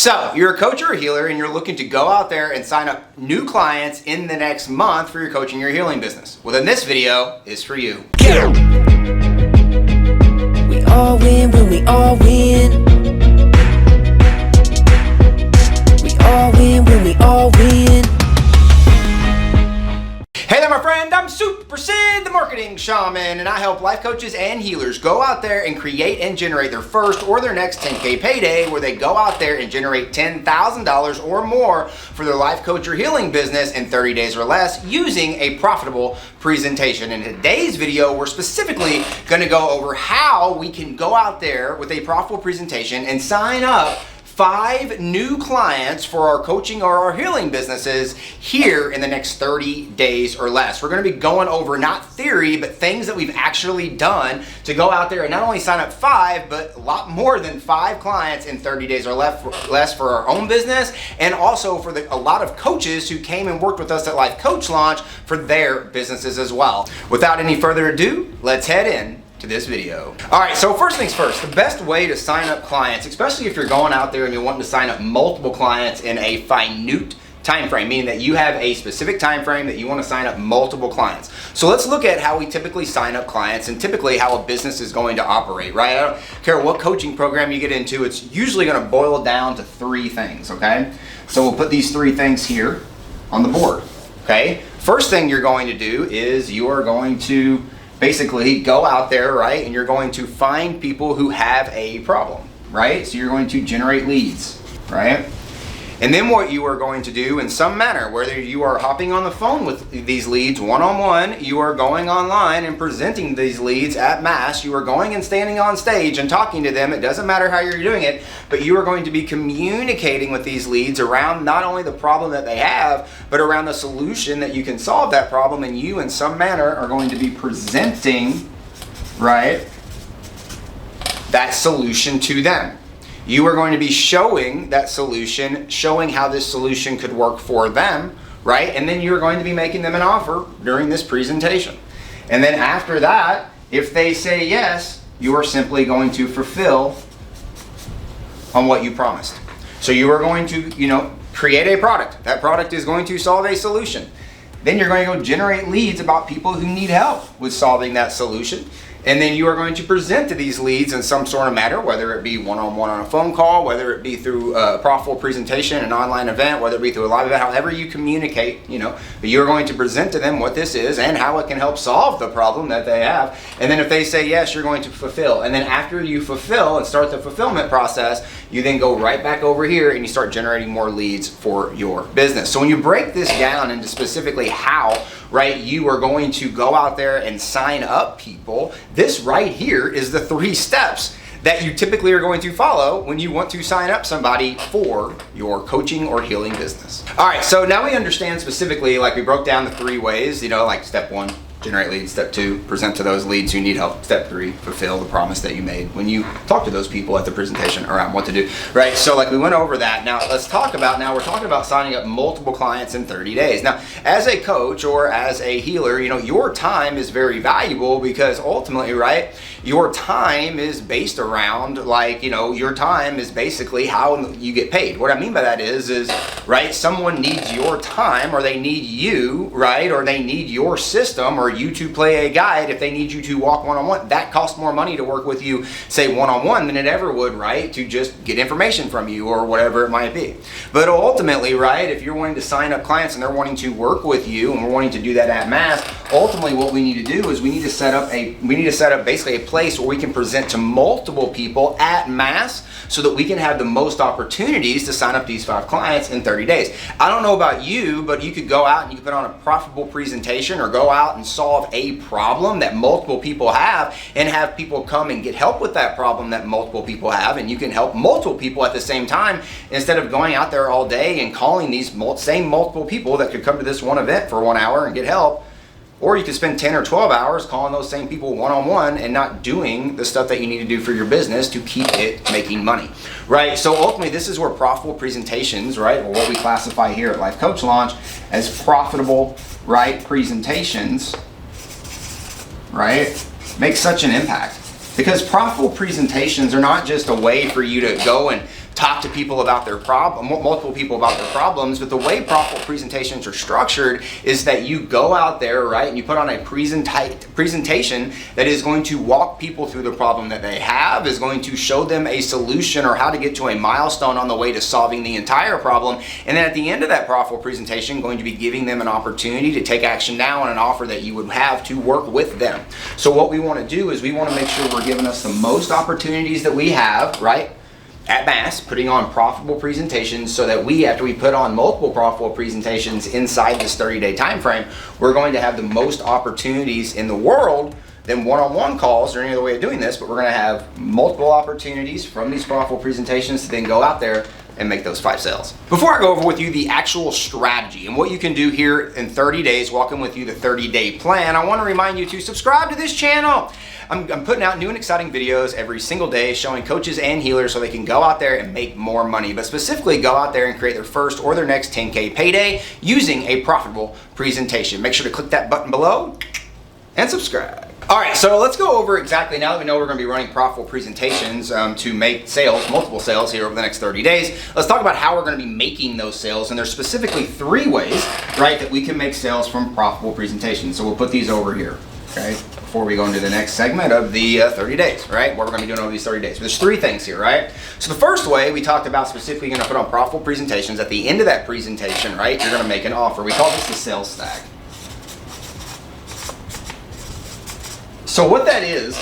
So, you're a coach or a healer and you're looking to go out there and sign up new clients in the next month for your coaching or healing business. Well, then this video is for you. We all win when we all win. We all win when we all win. Hey there, my friend, I'm Super Sid, the Marketing Shaman, and I help life coaches and healers go out there and create and generate their first or their next 10K payday, where they go out there and generate $10,000 or more for their life coach or healing business in 30 days or less using a profitable presentation. In today's video, we're specifically going to go over how we can go out there with a profitable presentation and sign up 5 new clients for our coaching or our healing businesses here in the next 30 days or less. We're going to be going over not theory, but things that we've actually done to go out there and not only sign up 5, but a lot more than 5 clients in 30 days or less for our own business, and also for a lot of coaches who came and worked with us at Life Coach Launch for their businesses as well. Without any further ado, let's head in to this video. All right, so first things first, the best way to sign up clients, especially if you're going out there and you're wanting to sign up multiple clients in a finite time frame, meaning that you have a specific time frame that you want to sign up multiple clients. So let's look at how we typically sign up clients and typically how a business is going to operate, right? I don't care what coaching program you get into, it's usually going to boil down to 3 things, okay? So we'll put these 3 things here on the board, okay? First thing you're going to do is you are going to basically go out there, right, and you're going to find people who have a problem, right? So you're going to generate leads, right? And then what you are going to do in some manner, whether you are hopping on the phone with these leads one-on-one, you are going online and presenting these leads at mass, you are going and standing on stage and talking to them, it doesn't matter how you're doing it, but you are going to be communicating with these leads around not only the problem that they have, but around the solution that you can solve that problem, and you in some manner are going to be presenting, right, that solution to them. You are going to be showing that solution, showing how this solution could work for them, right? And then you're going to be making them an offer during this presentation. And then after that, if they say yes, you are simply going to fulfill on what you promised. So you are going to, create a product. That product is going to solve a solution. Then you're going to go generate leads about people who need help with solving that solution. And then you are going to present to these leads in some sort of manner, whether it be one-on-one on a phone call, whether it be through a profitable presentation, an online event, whether it be through a live event, however you communicate, but you're going to present to them what this is and how it can help solve the problem that they have. And then if they say yes, you're going to fulfill. And then after you fulfill and start the fulfillment process, you then go right back over here and you start generating more leads for your business. So when you break this down into specifically how, right, you are going to go out there and sign up people, this right here is the 3 steps that you typically are going to follow when you want to sign up somebody for your coaching or healing business. All right, so now we understand specifically, like we broke down the 3 ways, like step 1, generate leads. Step 2, present to those leads who need help. Step 3, fulfill the promise that you made when you talk to those people at the presentation around what to do, right? So like we went over that. Now we're talking about signing up multiple clients in 30 days. Now, as a coach or as a healer, your time is very valuable because ultimately, right, your time is based around your time is basically how you get paid. What I mean by that is right, someone needs your time, or they need you, right, or they need your system, or you to play a guide. If they need you to walk one-on-one, that costs more money to work with you, say one-on-one, than it ever would, right, to just get information from you or whatever it might be. But ultimately, right, if you're wanting to sign up clients and they're wanting to work with you, and we're wanting to do that at mass, ultimately what we need to do is we need to set up basically a place where we can present to multiple people at mass so that we can have the most opportunities to sign up these 5 clients in 30 days. I don't know about you, but you could go out and you could put on a profitable presentation or go out and solve a problem that multiple people have and have people come and get help with that problem that multiple people have, and you can help multiple people at the same time instead of going out there all day and calling these same multiple people that could come to this one event for 1 hour and get help. Or you could spend 10 or 12 hours calling those same people one-on-one and not doing the stuff that you need to do for your business to keep it making money, right? So ultimately, this is where profitable presentations, right, or what we classify here at Life Coach Launch as profitable, right, presentations, right, make such an impact. Because profitable presentations are not just a way for you to go and talk to people about their problem, multiple people about their problems. But the way profitable presentations are structured is that you go out there, right, and you put on a presentation that is going to walk people through the problem that they have, is going to show them a solution or how to get to a milestone on the way to solving the entire problem. And then at the end of that profitable presentation, going to be giving them an opportunity to take action now on an offer that you would have to work with them. So what we want to do is we want to make sure we're giving us the most opportunities that we have, right, at mass, putting on profitable presentations so that we, after we put on multiple profitable presentations inside this 30-day time frame, we're going to have the most opportunities in the world than one-on-one calls or any other way of doing this, but we're going to have multiple opportunities from these profitable presentations to then go out there and make those 5 sales. Before I go over with you the actual strategy and what you can do here in 30 days, walking with you the 30-day plan, I want to remind you to subscribe to this channel. I'm putting out new and exciting videos every single day showing coaches and healers so they can go out there and make more money, but specifically go out there and create their first or their next 10K payday using a profitable presentation. Make sure to click that button below and subscribe. All right, so let's go over exactly, now that we know we're going to be running profitable presentations to make sales, multiple sales here over the next 30 days, let's talk about how we're going to be making those sales. And there's specifically 3 ways, right, that we can make sales from profitable presentations. So we'll put these over here, okay, before we go into the next segment of the 30 days, right, what we're going to be doing over these 30 days. But there's 3 things here, right? So the first way we talked about specifically going to put on profitable presentations. At the end of that presentation, right, you're going to make an offer. We call this the sales stack. So what that is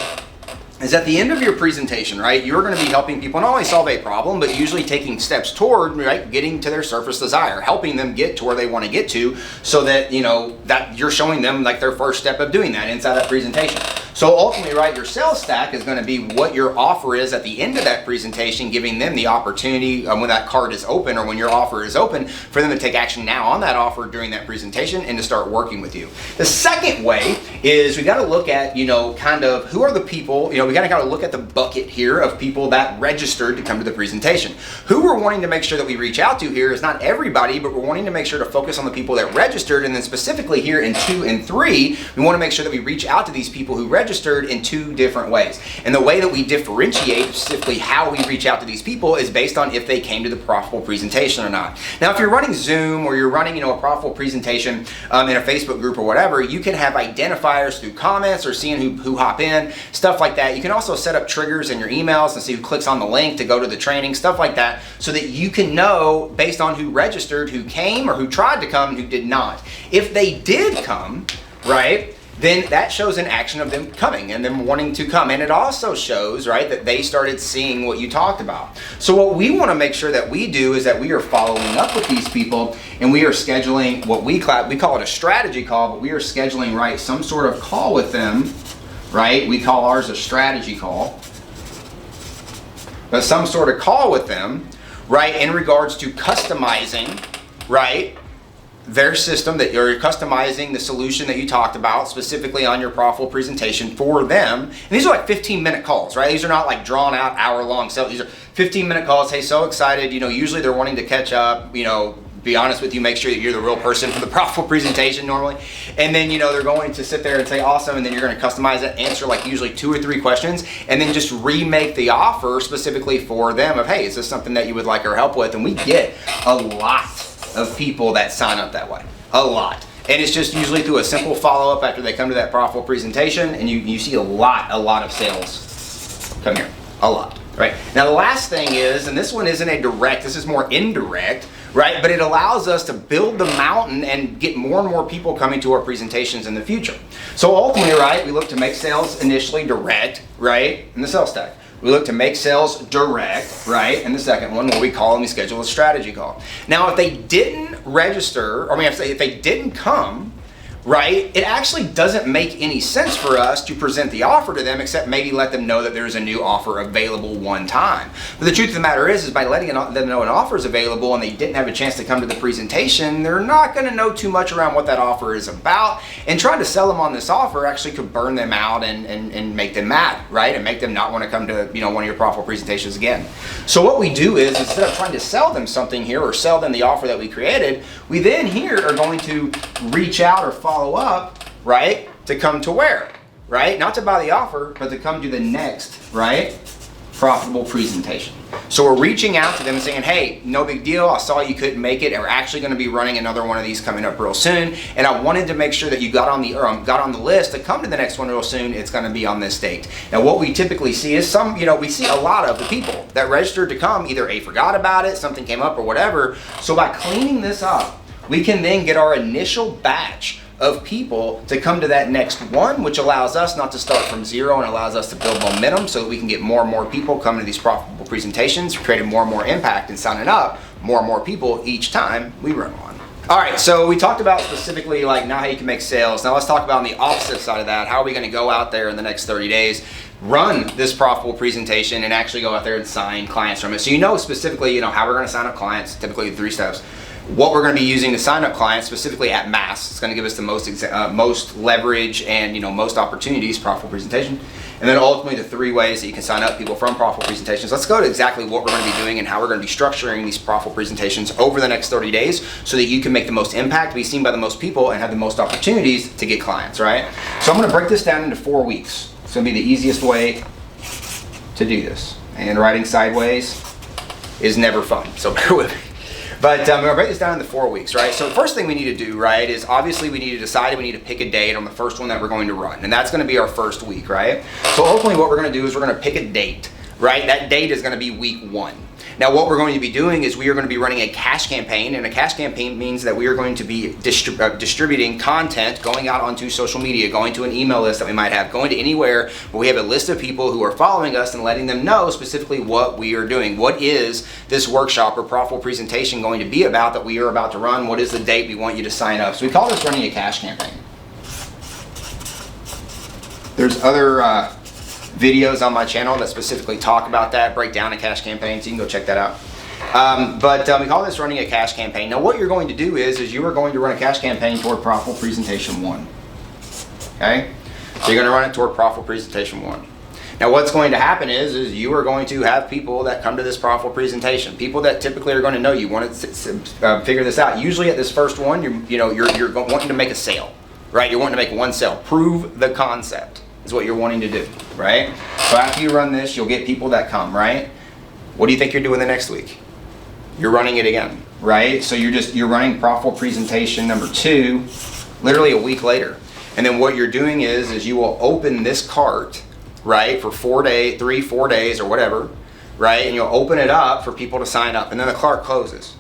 at the end of your presentation, right, you're going to be helping people not only solve a problem, but usually taking steps toward, right, getting to their surface desire, helping them get to where they want to get to, so that, you know, that you're showing them like their first step of doing that inside that presentation. So ultimately, right, your sales stack is going to be what your offer is at the end of that presentation, giving them the opportunity when that card is open or when your offer is open for them to take action now on that offer during that presentation and to start working with you. The second way is we got to look at, you know, kind of who are the people, you know, we got to kind of look at the bucket here of people that registered to come to the presentation. Who we're wanting to make sure that we reach out to here is not everybody, but we're wanting to make sure to focus on the people that registered. And then specifically here in 2 and 3, we want to make sure that we reach out to these people who registered in 2 different ways. And the way that we differentiate specifically how we reach out to these people is based on if they came to the profitable presentation or not. Now, if you're running Zoom or you're running, you know, a profitable presentation in a Facebook group or whatever, you can have identifiers through comments or seeing who hop in, stuff like that. You can also set up triggers in your emails and see who clicks on the link to go to the training, stuff like that, so that you can know based on who registered, who came or who tried to come and who did not. If they did come, right, then that shows an action of them coming and them wanting to come. And it also shows, right, that they started seeing what you talked about. So what we want to make sure that we do is that we are following up with these people and we are scheduling what we call it a strategy call, but we are scheduling, right, some sort of call with them, right? We call ours a strategy call. But some sort of call with them, right, in regards to customizing, right, their system, that you're customizing the solution that you talked about specifically on your profitable presentation for them. And these are like 15-minute calls, right? These are not like drawn out hour-long sales. These are 15-minute calls. Hey, so excited. You know, usually they're wanting to catch up, you know, be honest with you, make sure that you're the real person for the profitable presentation normally. And then, you know, they're going to sit there and say awesome, and then you're going to customize it, answer like usually 2 or 3 questions, and then just remake the offer specifically for them of, hey, is this something that you would like our help with? And we get a lot of people that sign up that way, a lot. And it's just usually through a simple follow-up after they come to that profitable presentation, and you see a lot of sales come here, a lot, right? Now the last thing is, and this one isn't a direct, this is more indirect, right? But it allows us to build the mountain and get more and more people coming to our presentations in the future. So ultimately, right, we look to make sales initially direct, right, in the sales stack. We look to make sales direct, right, in the second one, where we call and we schedule a strategy call. Now, if they didn't register, if they didn't come, right, it actually doesn't make any sense for us to present the offer to them, except maybe let them know that there's a new offer available one time. But the truth of the matter is by letting them know an offer is available and they didn't have a chance to come to the presentation, they're not going to know too much around what that offer is about. And trying to sell them on this offer actually could burn them out and make them mad, right, and make them not want to come to, you know, one of your profitable presentations again. So what we do is, instead of trying to sell them something here or sell them the offer that we created, we then here are going to reach out or follow up, right, to come to where, right, not to buy the offer, but to come to the next, right, profitable presentation. So we're reaching out to them and saying, hey, no big deal. I saw you couldn't make it, and we're actually going to be running another one of these coming up real soon. And I wanted to make sure that you got on the list to come to the next one real soon. It's going to be on this date. Now, what we typically see is we see a lot of the people that registered to come either forgot about it, something came up or whatever. So by cleaning this up, we can then get our initial batch of people to come to that next one, which allows us not to start from zero and allows us to build momentum so that we can get more and more people coming to these profitable presentations, creating more and more impact and signing up more and more people each time we run one. All right, so we talked about specifically now how you can make sales. Now let's talk about on the opposite side of that. How are we going to go out there in the next 30 days, run this profitable presentation and actually go out there and sign clients from it? So specifically, how we're going to sign up clients, typically 3 steps. What we're going to be using to sign up clients, specifically at mass. It's going to give us the most leverage and most opportunities, profitable presentation. And then ultimately the 3 ways that you can sign up people from profitable presentations. Let's go to exactly what we're going to be doing and how we're going to be structuring these profitable presentations over the next 30 days so that you can make the most impact, be seen by the most people, and have the most opportunities to get clients, right? So I'm going to break this down into 4 weeks. It's going to be the easiest way to do this. And writing sideways is never fun, so bear with me. But I'm going to break this down into 4 weeks, right? So the first thing we need to do, right, is obviously we need to decide and we need to pick a date on the first one that we're going to run. And that's going to be our first week, right? So ultimately what we're going to do is we're going to pick a date, right? That date is going to be week 1. Now what we're going to be doing is we are going to be running a cash campaign, and a cash campaign means that we are going to be distributing content, going out onto social media, going to an email list that we might have, going to anywhere where we have a list of people who are following us and letting them know specifically what we are doing. What is this workshop or profitable presentation going to be about that we are about to run? What is the date we want you to sign up? So we call this running a cash campaign. There's other videos on my channel that specifically talk about that, break down a cash campaign, so you can go check that out. But we call this running a cash campaign. Now what you're going to do is you are going to run a cash campaign toward profitable presentation 1. Okay? So you're going to run it toward profitable presentation 1. Now what's going to happen is you are going to have people that come to this profitable presentation, people that typically are going to know you, want to figure this out. Usually at this first one, you're wanting to make a sale, right? You're wanting to make one sale, prove the concept. Is what you're wanting to do, right? So after you run this, you'll get people that come, right? What do you think you're doing the next week? You're running it again, right? So you're running profitable presentation number 2, literally a week later. And then what you're doing is you will open this cart, right, for 4 days, 3-4 days or whatever, right? And you'll open it up for people to sign up, and then the cart closes.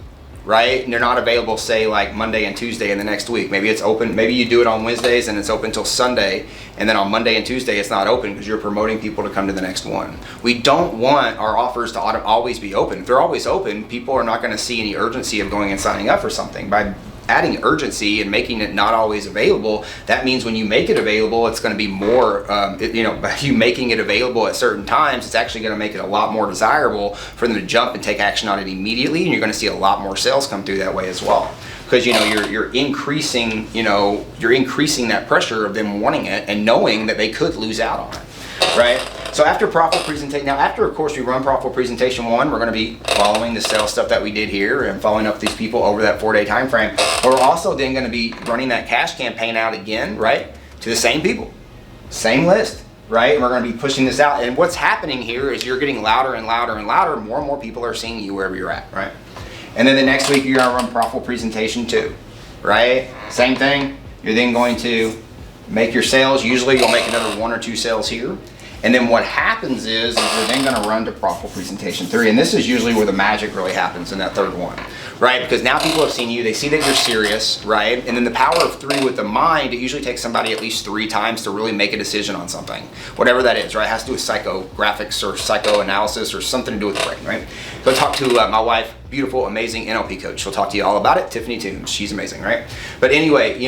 Right? And they're not available, say, like Monday and Tuesday in the next week. Maybe it's open, maybe you do it on Wednesdays and it's open till Sunday, and then on Monday and Tuesday it's not open because you're promoting people to come to the next one. We don't want our offers to always be open. If they're always open, people are not going to see any urgency of going and signing up for something. By adding urgency and making it not always available, that means when you make it available, it's going to be more, by you making it available at certain times, it's actually going to make it a lot more desirable for them to jump and take action on it immediately, and you're going to see a lot more sales come through that way as well. Because you're increasing that pressure of them wanting it and knowing that they could lose out on it, right? So after profitable presentation, now after of course we run profitable presentation 1, we're going to be following the sales stuff that we did here and following up these people over that 4-day time frame. But we're also then going to be running that cash campaign out again, right, to the same people, same list, right? And we're going to be pushing this out. And what's happening here is you're getting louder and louder and louder. More and more people are seeing you wherever you're at, right? And then the next week you're going to run profitable presentation 2, right? Same thing. You're then going to make your sales. Usually you'll make another 1 or 2 sales here. And then what happens is you're then going to run to profitable presentation 3. And this is usually where the magic really happens in that third one, right? Because now people have seen you, they see that you're serious, right? And then the power of 3 with the mind, it usually takes somebody at least 3 times to really make a decision on something, whatever that is, right? It has to do with psychographics or psychoanalysis or something to do with the brain, right? Go talk to my wife, beautiful, amazing NLP coach. She'll talk to you all about it. Tiffany Toombs, she's amazing, right? But anyway,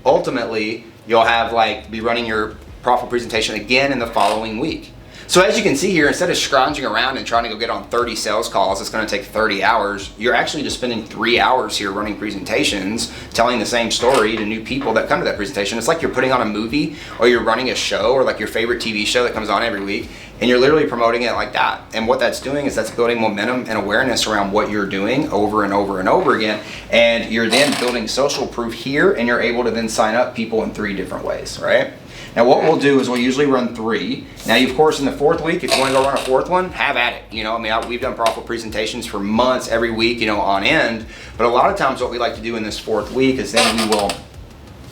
ultimately, you'll have be running your profitable presentation again in the following week. So as you can see here, instead of scrounging around and trying to go get on 30 sales calls, it's going to take 30 hours. You're actually just spending 3 hours here running presentations, telling the same story to new people that come to that presentation. It's like you're putting on a movie, or you're running a show, or like your favorite TV show that comes on every week, and you're literally promoting it like that. And what that's doing is that's building momentum and awareness around what you're doing over and over and over again. And you're then building social proof here, and you're able to then sign up people in 3 different ways, right? Now what we'll do is we'll usually run 3. Now, of course, in the 4th week, if you want to go run a 4th one, have at it. You know, I mean, we've done profitable presentations for months, every week, you know, on end. But a lot of times what we like to do in this 4th week is then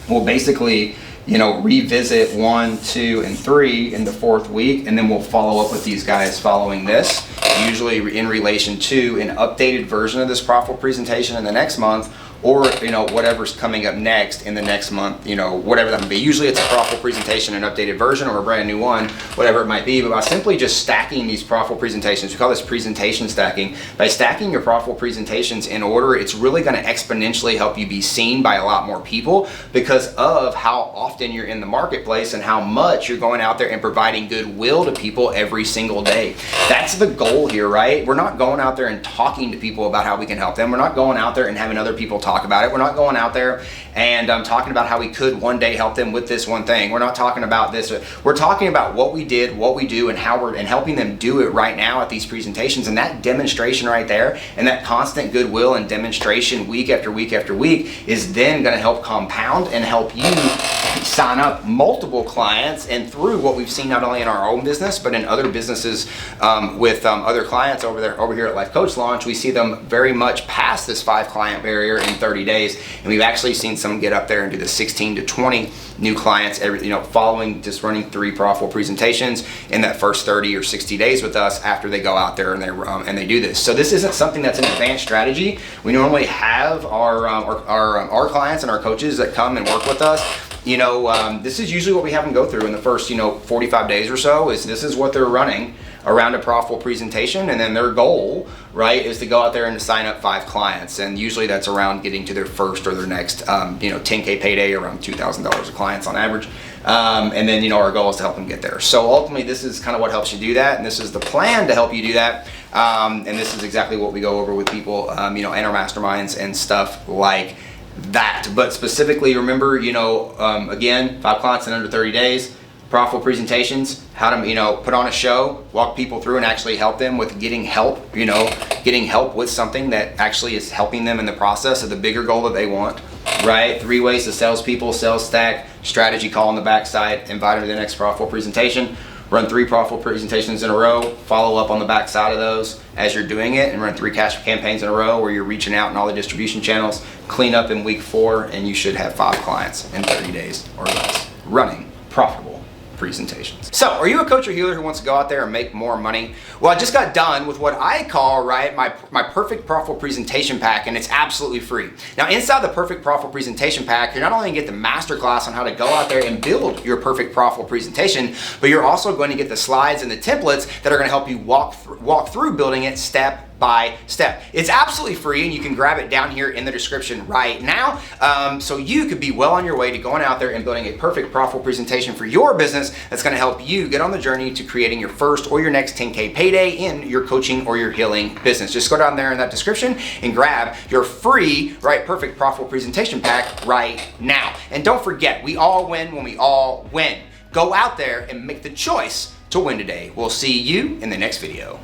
we'll basically, you know, revisit 1, 2, and 3 in the 4th week, and then we'll follow up with these guys following this, usually in relation to an updated version of this profitable presentation in the next month, or, you know, whatever's coming up next in the next month, you know, whatever that may be. Usually it's a profitable presentation, an updated version, or a brand new one, whatever it might be. But by simply just stacking these profitable presentations, we call this presentation stacking. By stacking your profitable presentations in order, it's really going to exponentially help you be seen by a lot more people because of how often you're in the marketplace and how much you're going out there and providing goodwill to people every single day. That's the goal here, right? We're not going out there and talking to people about how we can help them. We're not going out there and having other people talk about it. We're not going out there and talking about how we could one day help them with this one thing. We're not talking about this. We're talking about what we did, what we do, and how we're helping them do it right now at these presentations. And that demonstration right there and that constant goodwill and demonstration week after week after week is then going to help compound and help you sign up multiple clients. And through what we've seen not only in our own business but in other businesses with other clients over here at Life Coach Launch, we see them very much past this 5 client barrier in 30 days, and we've actually seen some get up there and do the 16 to 20 new clients following just running 3 profitable presentations in that first 30 or 60 days with us after they go out there and they do this. So this isn't something that's an advanced strategy. We normally have our clients and our coaches that come and work with us. This is usually what we have them go through in the first 45 days or so. This is what they're running around a profitable presentation, and then their goal, right, is to go out there and to sign up 5 clients, and usually that's around getting to their first or their next 10K payday, around $2,000 of clients on average, and then our goal is to help them get there. So ultimately this is kind of what helps you do that, and this is the plan to help you do that, and this is exactly what we go over with people in our masterminds and stuff like that. But specifically remember, again, 5 clients in under 30 days, profitable presentations, how to put on a show, walk people through and actually help them with getting help, getting help with something that actually is helping them in the process of the bigger goal that they want, right? 3 ways to salespeople, sales stack, strategy call on the backside, invite them to the next profitable presentation, run 3 profitable presentations in a row, follow up on the backside of those as you're doing it, and run 3 cash campaigns in a row where you're reaching out in all the distribution channels, clean up in week 4, and you should have 5 clients in 30 days or less running profitable presentations. So, are you a coach or healer who wants to go out there and make more money? Well, I just got done with what I call, right, my perfect profitable presentation pack, and it's absolutely free. Now, inside the perfect profitable presentation pack, you're not only going to get the masterclass on how to go out there and build your perfect profitable presentation, but you're also going to get the slides and the templates that are going to help you walk through building it step by step. It's absolutely free, and you can grab it down here in the description right now, so you could be well on your way to going out there and building a perfect profitable presentation for your business that's going to help you get on the journey to creating your first or your next 10K payday in your coaching or your healing business. Just go down there in that description and grab your free, right, perfect profitable presentation pack right now. And don't forget, we all win when we all win. Go out there and make the choice to win today. We'll see you in the next video.